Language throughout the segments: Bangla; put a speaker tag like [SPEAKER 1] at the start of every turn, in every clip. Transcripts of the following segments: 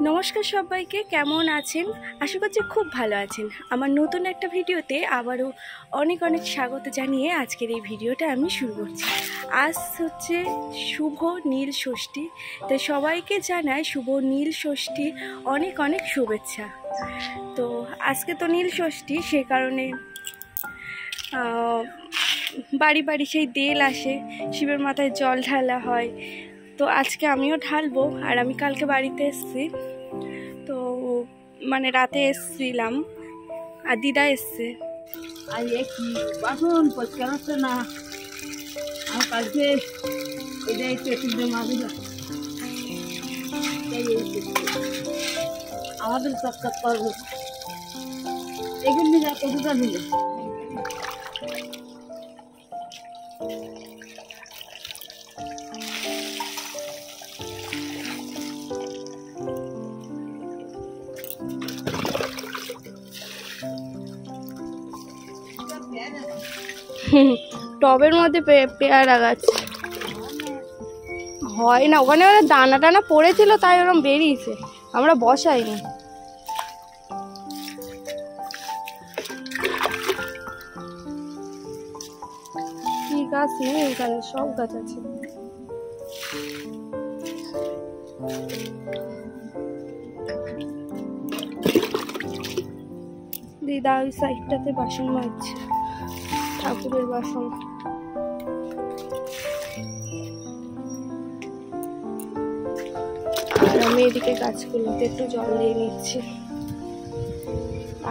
[SPEAKER 1] নমস্কার সবাইকে, কেমন আছেন? আশা করছি খুব ভালো আছেন। আমার নতুন একটা ভিডিওতে আবারও অনেক অনেক স্বাগত জানিয়ে আজকের এই ভিডিওটা আমি শুরু করছি। আজ হচ্ছে শুভ নীল ষষ্ঠী, তাই সবাইকে জানাই শুভ নীল ষষ্ঠীর অনেক অনেক শুভেচ্ছা। তো আজকে তো নীল ষষ্ঠী, সে কারণে বাড়ি বাড়ি সেই তেল আসে, শিবের মাথায় জল ঢালা হয়। তো আজকে আমিও ঢালবো। আর আমি কালকে বাড়িতে এসেছি, তো মানে রাতে এসেছিলাম, আর দিদা এসছে।
[SPEAKER 2] আর কি বাসন পরিষ্কার হচ্ছে না, আর কালকে এটাই পেটুতে মাঝে আমাদের চক্কর করবো এগুলি যা কতটা দিলে
[SPEAKER 1] টবের মধ্যে পেয়ারা গাছ হয় না, ওখানে দানা টানা পড়েছিল তাই ওরকম বেরিয়েছে, আমরা বসাইনি। কি গাছ নেই এখানে, সব গাছ আছে। দিদা ওই সাইডটাতে বাসন মাজছে, ঠাকুরের বাসন। আর আমি এদিকে গাছগুলোতে একটু জল দিয়ে নিচ্ছি।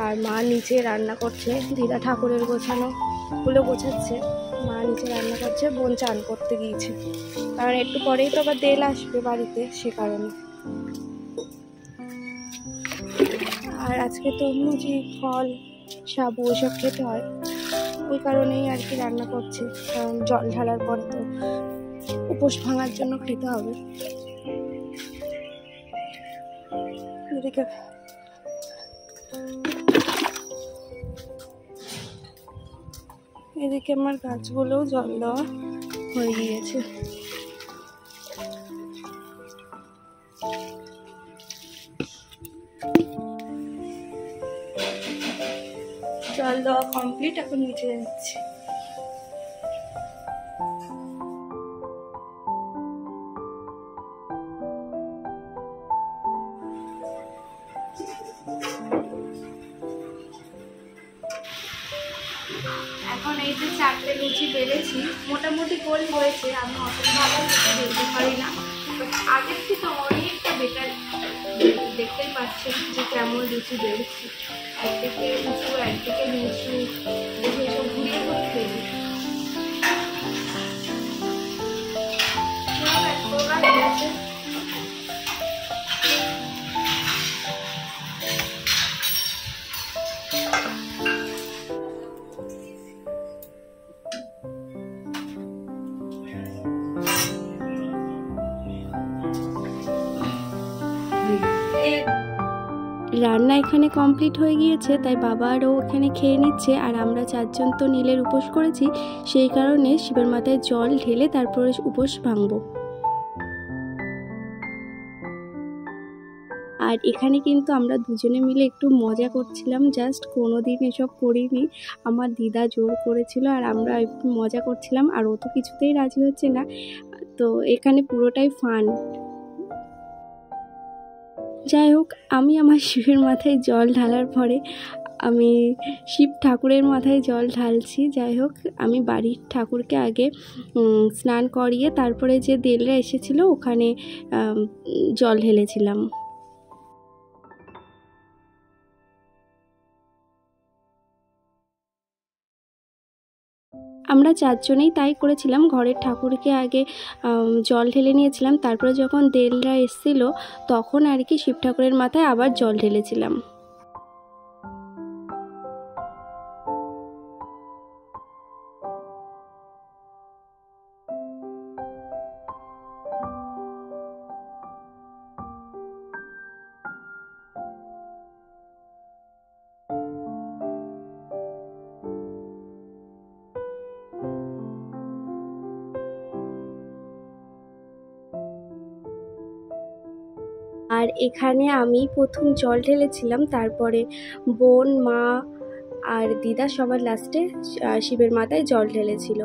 [SPEAKER 1] আর মা নিচে রান্না করছে, দিদা ঠাকুরের গোছানো গুলো গোছাচ্ছে, মা নিচে রান্না করছে, বোন চান করতে গিয়েছে, কারণ একটু পরেই তো আবার তেল আসবে বাড়িতে, সে কারণে। আর আজকে তরমুজি, ফল, সাবু ওইসব খেতে হয়, ওই কারণেই আর কি রান্না করছে, কারণ জল ঢালার পরে তো উপোস ভাঙার জন্য খেতে হবে। এদিকে আমার গাছগুলোও জল দেওয়া হয়ে গিয়েছে। জল দেওয়া কমপ্লিট, এখন নিচে যাচ্ছি। এখন এই যে 4টে লুচি বেলেছি, মোটামুটি গোল হয়েছে। আমি অত ভালো বেলতে পারি না, আগের থেকে অনেকটা বেটার। দেখতেই পাচ্ছেন যে কেমন লুচি বেলছি, একদিকে উঁচু একদিকে নিচু, এসব ঘুরিয়ে করতে রান্না এখানে কমপ্লিট হয়ে গিয়েছে, তাই বাবা আরও ওখানে খেয়ে নিচ্ছে। আর আমরা 4জন তো নীলের উপোস করেছি, সেই কারণে শিবের মাথায় জল ঢেলে তারপরে উপোস ভাঙবো। আর এখানে কিন্তু আমরা দুজনে মিলে একটু মজা করছিলাম, জাস্ট কোনোদিন এসব করিনি। আমার দিদা জোর করেছিল আর আমরা একটু মজা করছিলাম, আর ও তো কিছুতেই রাজি হচ্ছে না। তো এখানে পুরোটাই ফান। যাই হোক, আমি আমার শিবের মাথায় জল ঢালার পরে আমি শিব ঠাকুরের মাথায় জল ঢালছি। যাই হোক, আমি বাড়ির ঠাকুরকে আগে স্নান করিয়ে তারপরে যে দেলরা এসেছিলো ওখানে জল ঢেলেছিলাম। আমরা 4জনেই তাই করেছিলাম, ঘরের ঠাকুরকে আগে জল ঢেলে নিয়েছিলাম, তারপরে যখন দেলরা এসেছিল তখন আর কি শিব ঠাকুরের মাথায় আবার জল ঢেলেছিলাম। আর এখানে আমি প্রথম জল ঢেলেছিলাম, তারপরে বোন, মা আর দিদা সবার লাস্টে শিবের মাথায় জল ঢেলেছিল।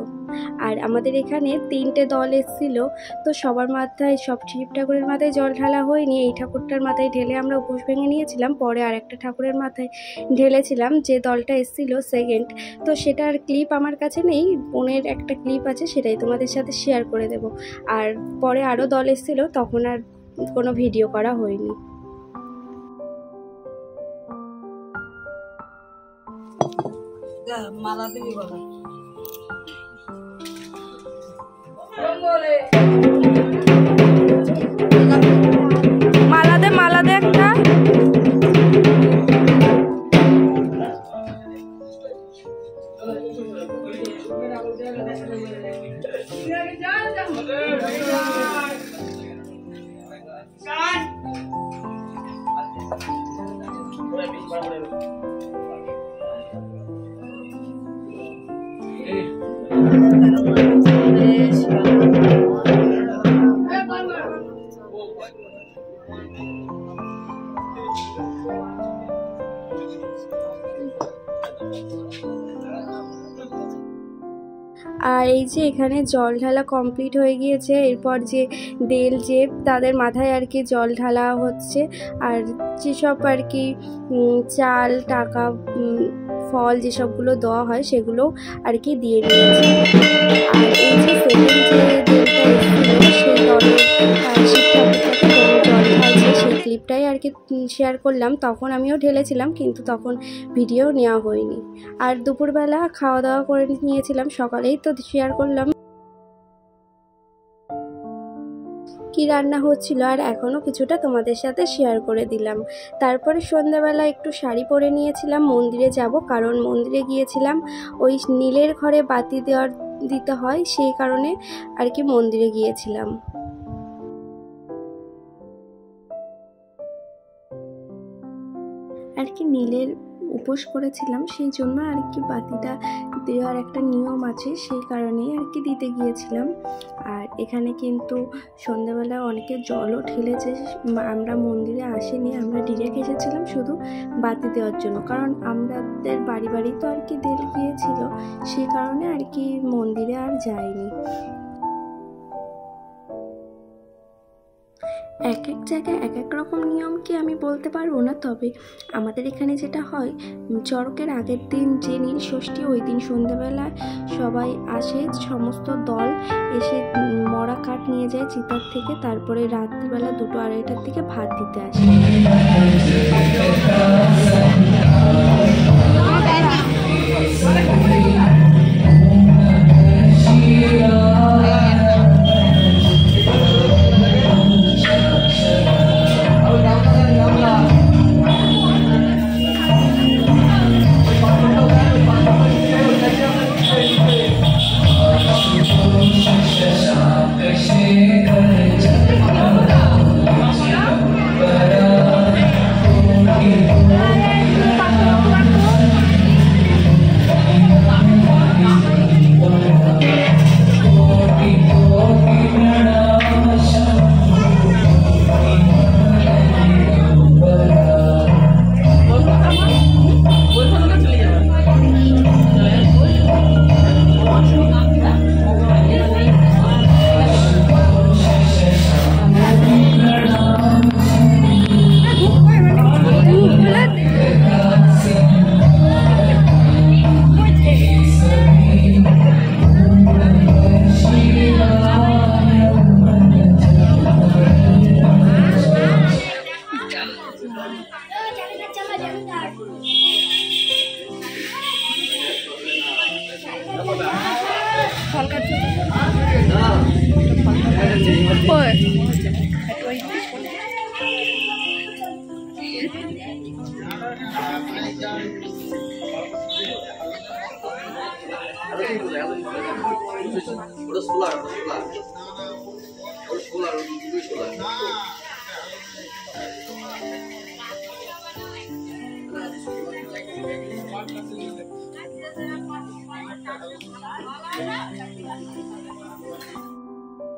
[SPEAKER 1] আর আমাদের এখানে 3টে দল এসেছিল, তো সবার মাথায়, সব শিব ঠাকুরের মাথায় জল ঢালা হয়নি। এই ঠাকুরটার মাথায় ঢেলে আমরা উপোস ভেঙে নিয়েছিলাম, পরে আরেকটা ঠাকুরের মাথায় ঢেলেছিলাম, যে দলটা এসেছিল সেকেন্ড। তো সেটার ক্লিপ আমার কাছে নেই, বোনের একটা ক্লিপ আছে, সেটাই তোমাদের সাথে শেয়ার করে দেব। আর পরে আরও দল এসেছিল, তখন আর কোনো ভিডিও করা হয়নি।
[SPEAKER 2] মালা দিবি বলে
[SPEAKER 1] মালা দে একটা। আর এই যে এখানে জল ঢালা কমপ্লিট হয়ে গিয়েছে। এরপর যে দেল যে তাদের মাথায় আর কি জল ঢালা হচ্ছে, আর যেসব আর কি চাল, টাকা, ফল যেসবগুলো দেওয়া হয় সেগুলো আর কি দিয়ে দিয়েছে। আর এই যে সেকেন্ড যে দেলটা এসেছিল সেই দলের শিব ঠাকুরটাকে জল ঢালছে, সেই ক্লিপটাই আর কি শেয়ার করলাম। তখন আমিও ঢেলেছিলাম, কিন্তু তখন ভিডিও নেওয়া হয়নি। আর দুপুরবেলা খাওয়া দাওয়া করে নিয়েছিলাম, সকালেই তো শেয়ার করলাম কি রান্না হচ্ছিল, আর এখনও কিছুটা তোমাদের সাথে শেয়ার করে দিলাম। তারপরে সন্ধ্যাবেলা একটু শাড়ি পরে নিয়েছিলাম, মন্দিরে যাব, কারণ মন্দিরে গিয়েছিলাম ওই নীলের ঘরে বাতি দিতে হয়, সেই কারণে আর কি মন্দিরে গিয়েছিলাম। আর কি নীলের উপোস করেছিলাম, সেই জন্য আর কি বাতিটা দেওয়ার একটা নিয়ম আছে, সেই কারণেই আর কি দিতে গিয়েছিলাম। আর এখানে কিন্তু সন্ধ্যাবেলা অনেকে জলও ঢেলেছে। আমরা মন্দিরে আসিনি, আমরা ডিরেক্ট এসেছিলাম শুধু বাতি দেওয়ার জন্য, কারণ আমাদের বাড়ি বাড়ি তো আর কি দেল গিয়েছিল, সেই কারণে আর কি মন্দিরে আর যাইনি। এক এক জায়গায় এক এক রকম নিয়ম কি আমি বলতে পারবো না, তবে আমাদের এখানে যেটা হয়, চড়কের আগের দিন যে নীল ষষ্ঠী, ওই দিন সন্ধ্যাবেলায় সবাই আসে, সমস্ত দল এসে মরা কাঠ নিয়ে যায় চিতার থেকে, তারপরে রাত্রিবেলা 2-2:30টার দিকে ভাত দিতে আসে।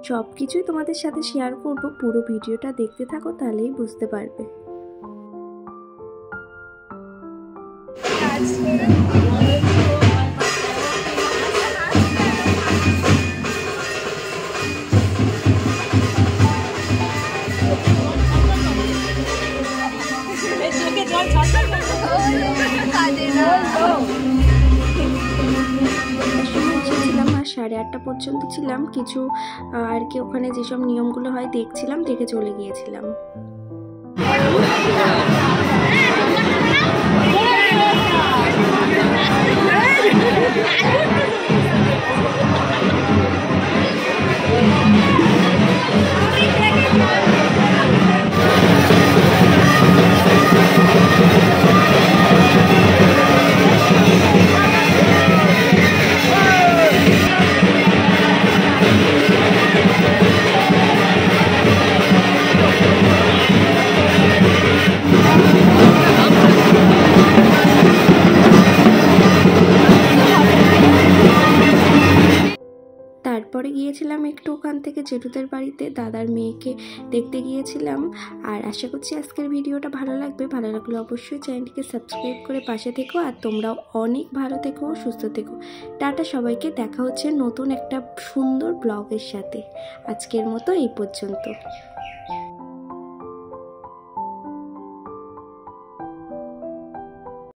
[SPEAKER 1] সব কিছুই তোমাদের সাথে শেয়ার করব। পুরো ভিডিওটা দেখতে থাকো, তাহলেই বুঝতে পারবে। ছিলাম আর 8:30 পর্যন্ত ছিলাম, কিছু আর কি ওখানে যেসব নিয়মগুলো হয় দেখছিলাম, দেখে চলে গিয়েছিলাম। তারপরে গিয়েছিলাম একটু ওখান থেকে জেঠুদের বাড়িতে, দাদার মেয়েকে দেখতে গিয়েছিলাম। আর আশা করছি আজকের ভিডিওটা ভালো লাগবে। ভালো লাগলে অবশ্যই চ্যানেলটিকে সাবস্ক্রাইব করে পাশে থেকো, আর তোমরাও অনেক ভালো থেকো, সুস্থ থেকো। টাটা সবাইকে, দেখা হচ্ছে নতুন একটা সুন্দর ব্লগের সাথে। আজকের মতো এই পর্যন্ত।